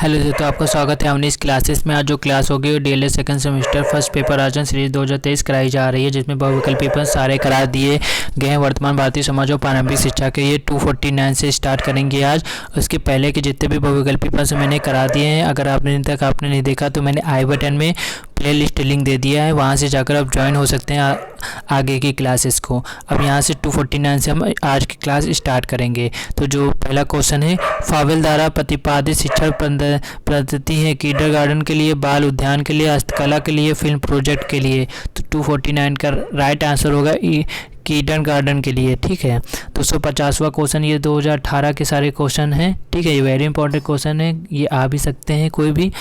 Hello जी, तो आपका स्वागत है हमने इस क्लासेस में। आज जो क्लास होगी वो DElEd second semester first paper आचरण सीरीज 2023 कराई जा रही है, जिसमें बहुविकल्पी पेपर सारे करा दिए गए हैं। वर्तमान भारतीय समाज और प्रारंभिक शिक्षा के ये 249 से स्टार्ट करेंगे आज। उसके पहले के जितने भी बहुविकल्पी प्रश्न मैंने करा दिए हैं, अगर आपने अभी तक आपने नहीं देखा तो मैंने आई बटन में प्ले लिस्ट लिंक दे दिया है, वहाँ से जाकर आप ज्वाइन हो सकते हैं आगे की क्लासेस को। अब यहाँ से 249 से हम आज की क्लास स्टार्ट करेंगे। तो जो पहला क्वेश्चन है, फावेल द्वारा प्रतिपादित शिक्षण पद्धति है किंडरगार्टन के लिए, बाल उद्यान के लिए, हस्तकला के लिए, फिल्म प्रोजेक्ट के लिए। तो 249 का राइट आंसर होगा किंडरगार्टन के लिए। ठीक है, 250वां क्वेश्चन, ये 2018 के सारे क्वेश्चन हैं। ठीक है, ये वेरी इंपॉर्टेंट क्वेश्चन है, ये आ भी सकते हैं कोई भी।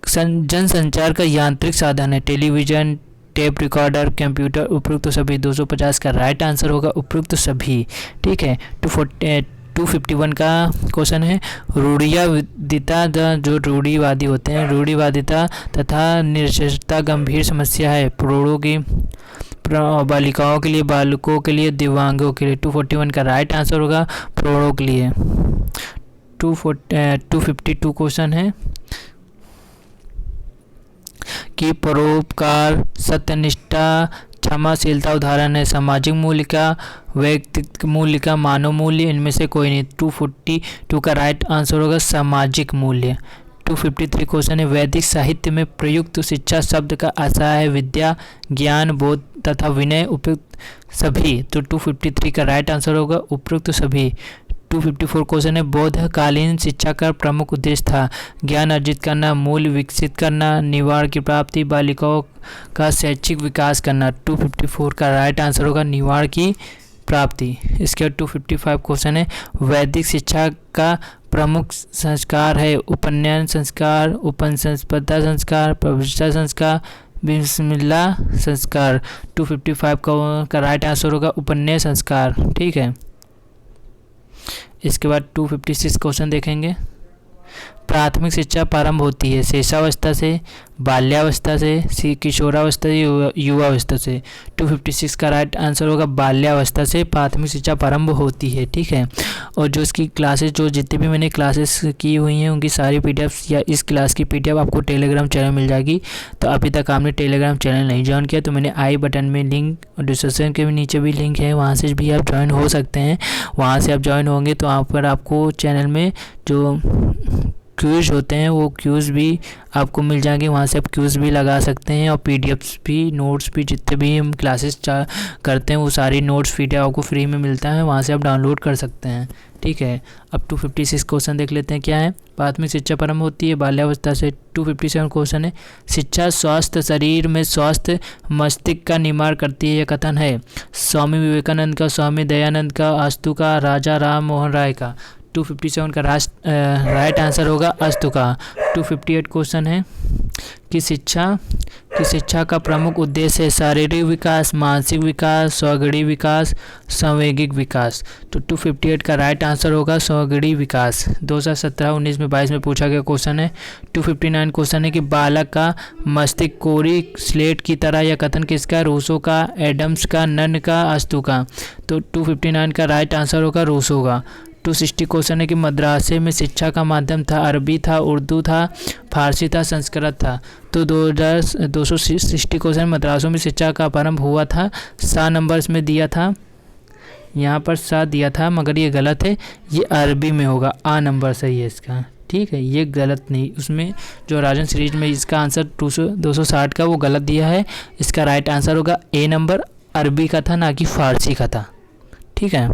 जनसंचार का यांत्रिक साधन है टेलीविज़न, टेप रिकॉर्डर, कंप्यूटर, उपयुक्त सभी। 250 का राइट आंसर होगा उपयुक्त सभी। ठीक है, 251 का क्वेश्चन है, रूढ़िवादिता, जो रूढ़िवादी होते हैं, रूढ़िवादिता तथा निरक्षरता गंभीर समस्या है प्रौढ़ों की, बालिकाओं के लिए, बालकों के लिए, दिव्यांगों के लिए। 241 का राइट आंसर होगा प्रौढ़ों के लिए। 252 क्वेश्चन है कि परोपकार, सत्यनिष्ठा, क्षमाशीलता उदाहरण है सामाजिक मूल्य का, व्यक्तित्व मूल्य का, मानव मूल्य, इनमें से कोई नहीं। 242 का राइट आंसर होगा सामाजिक मूल्य। 253 क्वेश्चन है, वैदिक साहित्य में प्रयुक्त शिक्षा शब्द का आशय है विद्या, ज्ञान, बोध तथा विनय, उपयुक्त सभी। तो 253 का राइट आंसर होगा उपयुक्त सभी। 254 क्वेश्चन है, बौद्धकालीन शिक्षा का प्रमुख उद्देश्य था ज्ञान अर्जित करना, मूल्य विकसित करना, निवाड़ की प्राप्ति, बालिकाओं का शैक्षिक विकास करना। 254 का राइट आंसर होगा निवाड़ की प्राप्ति। इसके बाद 255 क्वेश्चन है, वैदिक शिक्षा का प्रमुख संस्कार है उपनयन संस्कार, उपनिषदा संस्कार, प्रविष्टा संस्कार, बिस्मिल्लाह संस्कार। 255 का राइट आंसर होगा उपनयन संस्कार। ठीक है, इसके बाद 256 क्वेश्चन देखेंगे। प्राथमिक शिक्षा प्रारंभ होती है शेषावस्था से, बाल्यावस्था से, किशोरावस्था से, युवावस्था से। 256 का राइट आंसर होगा बाल्यावस्था से प्राथमिक शिक्षा प्रारंभ होती है। ठीक है, और जो इसकी क्लासेस, जो जितनी भी मैंने क्लासेस की हुई हैं उनकी सारी पीडीएफ या इस क्लास की पीडीएफ आपको टेलीग्राम चैनल मिल जाएगी। तो अभी तक आपने टेलीग्राम चैनल नहीं ज्वाइन किया तो मैंने आई बटन में लिंक और डिस्क्रिप्शन के भी नीचे भी लिंक है, वहाँ से भी आप ज्वाइन हो सकते हैं। वहाँ से आप ज्वाइन होंगे तो वहाँ पर आपको चैनल में जो क्यूज होते हैं वो क्यूज भी आपको मिल जाएंगे, वहाँ से आप क्यूज भी लगा सकते हैं। और पीडीएफ्स भी, नोट्स भी, जितने भी हम क्लासेस करते हैं वो सारी नोट्स पीडीएफ आपको फ्री में मिलता है, वहाँ से आप डाउनलोड कर सकते हैं। ठीक है, अब 256 क्वेश्चन देख लेते हैं क्या है। प्राथमिक शिक्षा प्रारंभ होती है बाल्यावस्था से। 257 क्वेश्चन है, शिक्षा स्वस्थ शरीर में स्वस्थ मस्तिष्क का निर्माण करती है, यह कथन है स्वामी विवेकानंद का, स्वामी दयानंद का, अस्तु का, राजा राम मोहन राय का। 257 का राइट आंसर होगा अस्तु का। 258 क्वेश्चन है कि शिक्षा का प्रमुख उद्देश्य है शारीरिक विकास, मानसिक विकास, स्वगणित विकास, सांवेगिक विकास। तो 258 का राइट आंसर होगा स्वगणित विकास। 2017, 19 में, 22 में पूछा गया क्वेश्चन है। 259 क्वेश्चन है कि बालक का मस्तिष्क कोरी स्लेट की तरह, यह कथन किसका, रूसो का, एडम्स का, नन का, अस्तु का। तो 259 का राइट आंसर होगा रूसो का। 260 क्वेश्चन है कि मद्रासे में शिक्षा का माध्यम था अरबी था, उर्दू था, फारसी था, संस्कृत था। तो 260 क्वेश्चन मद्रासों में शिक्षा का प्रारंभ हुआ था। 7 नंबर्स में दिया था, यहाँ पर 7 दिया था मगर ये गलत है, ये अरबी में होगा, आ नंबर सही है इसका। ठीक है, ये गलत नहीं, उसमें जो राजन सीरीज में इसका आंसर 260 का वो गलत दिया है। इसका राइट आंसर होगा ए नंबर, अरबी का था ना कि फारसी का था। ठीक है,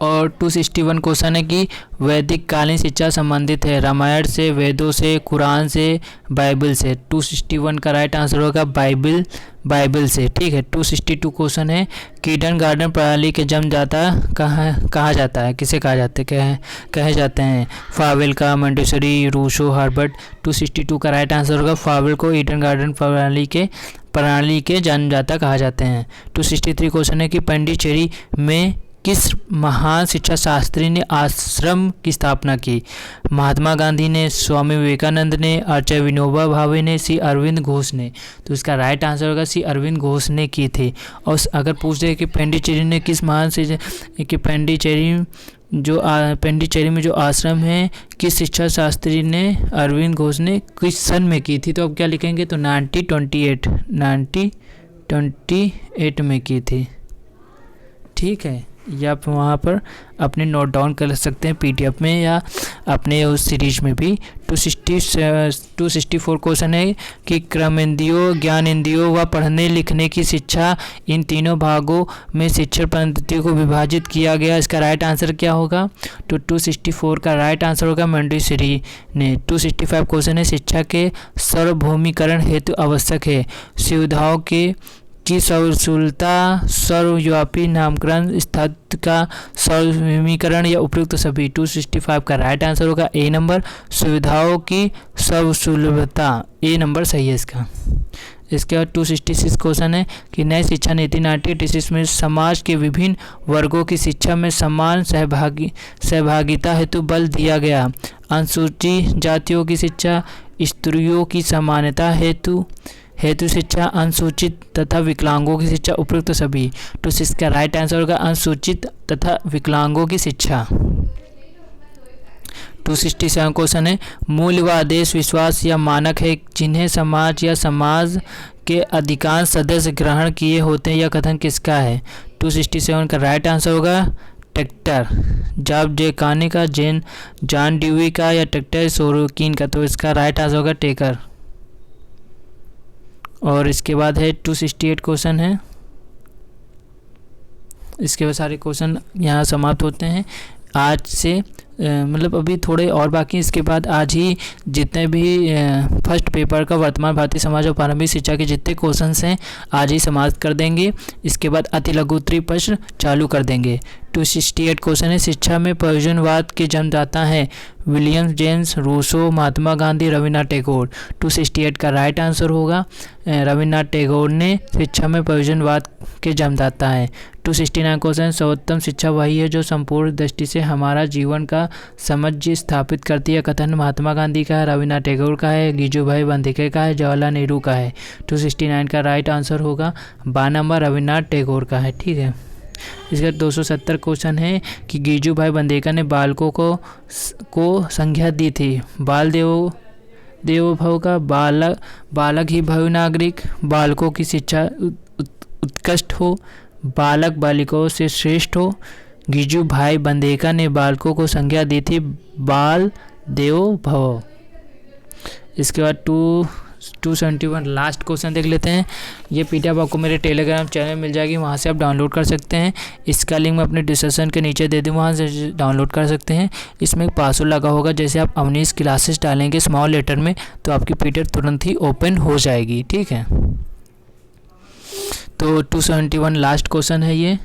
और 261 क्वेश्चन है कि वैदिक कालीन शिक्षा संबंधित है रामायण से, वेदों से, कुरान से, बाइबल से। 261 का राइट आंसर होगा बाइबल से। ठीक है, 262 क्वेश्चन है किंडरगार्टन प्रणाली के जन्मदाता कहा जाता है, किसे कहा जाते कहे जाते हैं, फावेल का, मोंटेसरी, रूसो, हार्वर्ड। 262 का राइट आंसर होगा फावेल को किंडरगार्टन प्रणाली के जन्मदाता कहा जाते हैं। 263 क्वेश्चन है कि पांडिचेरी में किस महान शिक्षा शास्त्री ने आश्रम की स्थापना की, महात्मा गांधी ने, स्वामी विवेकानंद ने, आचार्य विनोबा भावे ने, सी अरविंद घोष ने। तो इसका राइट आंसर होगा सी अरविंद घोष ने की थी। और अगर पूछ रहे कि पांडिचेरी ने किस महान से कि पांडिचेरी जो पेंडिचेरी में जो आश्रम है, किस शिक्षा शास्त्री ने अरविंद घोष ने किस सन में की थी? तो अब क्या लिखेंगे? तो 1928 में की थी। ठीक है, या आप वहाँ पर अपने नोट डाउन कर सकते हैं पीडीएफ में या अपने उस सीरीज में भी। 264 क्वेश्चन है कि क्रमेंद्रियों, ज्ञानेंद्रियों व पढ़ने लिखने की शिक्षा, इन तीनों भागों में शिक्षण पद्धतियों को विभाजित किया गया। इसका राइट आंसर क्या होगा? तो 264 का राइट आंसर होगा मंडूश्री ने। 265 क्वेश्चन है शिक्षा के सार्वभौमिकरण हेतु आवश्यक है सुविधाओं की सर्वसुलभता, सर्वव्यापी नामकरण, स्थायित्व का सार्वभौमिकरण या उपयुक्त सभी। 265 का राइट आंसर होगा ए नंबर, सुविधाओं की सर्वसुलभता, ए नंबर सही है इसका। इसके बाद 266 क्वेश्चन है कि नई शिक्षा नीति 1986 में समाज के विभिन्न वर्गों की शिक्षा में समान सहभागिता हेतु बल दिया गया। अनुसूचित जातियों की शिक्षा, स्त्रियों की समानता हेतु शिक्षा, अनुसूचित तथा विकलांगों की शिक्षा, उपयुक्त सभी। तो इसका राइट आंसर होगा अनुसूचित तथा विकलांगों की शिक्षा। 267 क्वेश्चन है मूल्य व आदेश विश्वास या मानक है जिन्हें समाज या समाज के अधिकांश सदस्य ग्रहण किए होते हैं, यह कथन किसका है? 267 का राइट आंसर होगा टेक्टर, जॉब जेकानी का, जॉन ड्यूई का या टेक्टर सोरोकिन का। तो इसका राइट आंसर होगा टेकर। और इसके बाद है 268 क्वेश्चन है। इसके बाद सारे क्वेश्चन यहाँ समाप्त होते हैं आज से, मतलब अभी थोड़े और बाकी। इसके बाद आज ही जितने भी फर्स्ट पेपर का वर्तमान भारतीय समाज और प्रारंभिक शिक्षा के जितने क्वेश्चंस हैं आज ही समाप्त कर देंगे। इसके बाद अति लघु उत्तरीय प्रश्न चालू कर देंगे। 268 क्वेश्चन है शिक्षा में प्रयोजनवाद के जन्मदाता हैं William James, Rousseau, Mahatma Gandhi, Rabindranath Tagore. 268 का राइट आंसर होगा रविन्द्रनाथ टैगोर ने शिक्षा में प्रयोजनवाद के जन्मदाता है। 269 क्वेश्चन सर्वोत्तम शिक्षा वही है जो संपूर्ण दृष्टि से हमारा जीवन का समझ स्थापित करती है, कथन महात्मा गांधी का है, रविन्द्रनाथ टैगोर का है, गिजुभाई बंदेकर का है, जवाहरलाल नेहरू का है। 269 का राइट आंसर होगा 12 नंबर रविन्द्रनाथ टैगोर का है। ठीक है, इसका 270 क्वेश्चन है कि गिजुभाई बंदेकर ने बालकों को संज्ञा दी थी। बाल देवो भव का, बालक ही भव नागरिक, बालकों की शिक्षा उत्कृष्ट हो, बालक बालिकाओं से श्रेष्ठ हो। गिजुभाई बंदेकर ने बालकों को संज्ञा दी थी बाल देवो भव। इसके बाद 271 लास्ट क्वेश्चन देख लेते हैं। ये पीडीएफ आपको मेरे टेलीग्राम चैनल मिल जाएगी, वहाँ से आप डाउनलोड कर सकते हैं। इसका लिंक मैं अपने डिस्क्रिप्शन के नीचे दे दूँ, वहाँ से डाउनलोड कर सकते हैं। इसमें एक पासवर्ड लगा होगा, जैसे आप अवनीश क्लासेस डालेंगे स्मॉल लेटर में तो आपकी पीडीएफ तुरंत ही ओपन हो जाएगी। ठीक है, तो 271 लास्ट क्वेश्चन है ये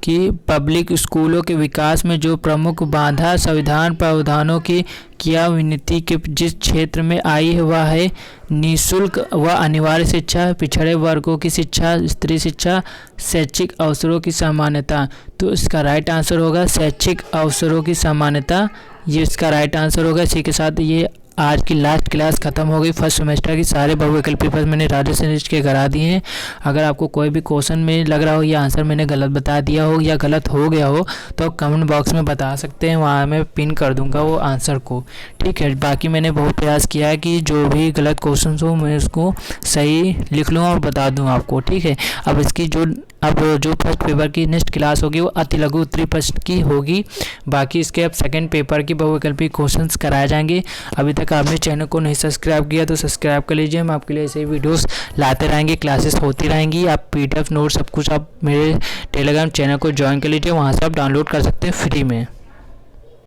कि पब्लिक स्कूलों के विकास में जो प्रमुख बाधा संविधान प्रावधानों की क्रियान्विति के जिस क्षेत्र में आई है वह है निःशुल्क व अनिवार्य शिक्षा, पिछड़े वर्गों की शिक्षा, स्त्री शिक्षा, शैक्षिक अवसरों की समानता। तो इसका राइट आंसर होगा शैक्षिक अवसरों की समानता, ये इसका राइट आंसर होगा। इसी के साथ ये आज की लास्ट क्लास खत्म हो गई फर्स्ट सेमेस्टर की। सारे बहुविकल्पी प्रश्न मैंने राजस्थान सीरीज के करा दिए हैं। अगर आपको कोई भी क्वेश्चन में लग रहा हो या आंसर मैंने गलत बता दिया हो या गलत हो गया हो तो कमेंट बॉक्स में बता सकते हैं, वहाँ मैं पिन कर दूंगा वो आंसर को। ठीक है, बाकी मैंने बहुत प्रयास किया है कि जो भी गलत क्वेश्चन हो मैं उसको सही लिख लूँ और बता दूँ आपको। ठीक है, अब इसकी जो फर्स्ट पेपर की नेक्स्ट क्लास होगी वो अति लघु उत्तरीय प्रश्न की होगी। बाकी इसके अब सेकंड पेपर की बहुविकल्पी क्वेश्चंस कराए जाएंगे। अभी तक आपने चैनल को नहीं सब्सक्राइब किया तो सब्सक्राइब कर लीजिए, हम आपके लिए ऐसे ही वीडियोस लाते रहेंगे, क्लासेस होती रहेंगी। आप पीडीएफ नोट सब कुछ आप मेरे टेलीग्राम चैनल को ज्वाइन कर लीजिए, वहाँ से आप डाउनलोड कर सकते हैं फ्री में।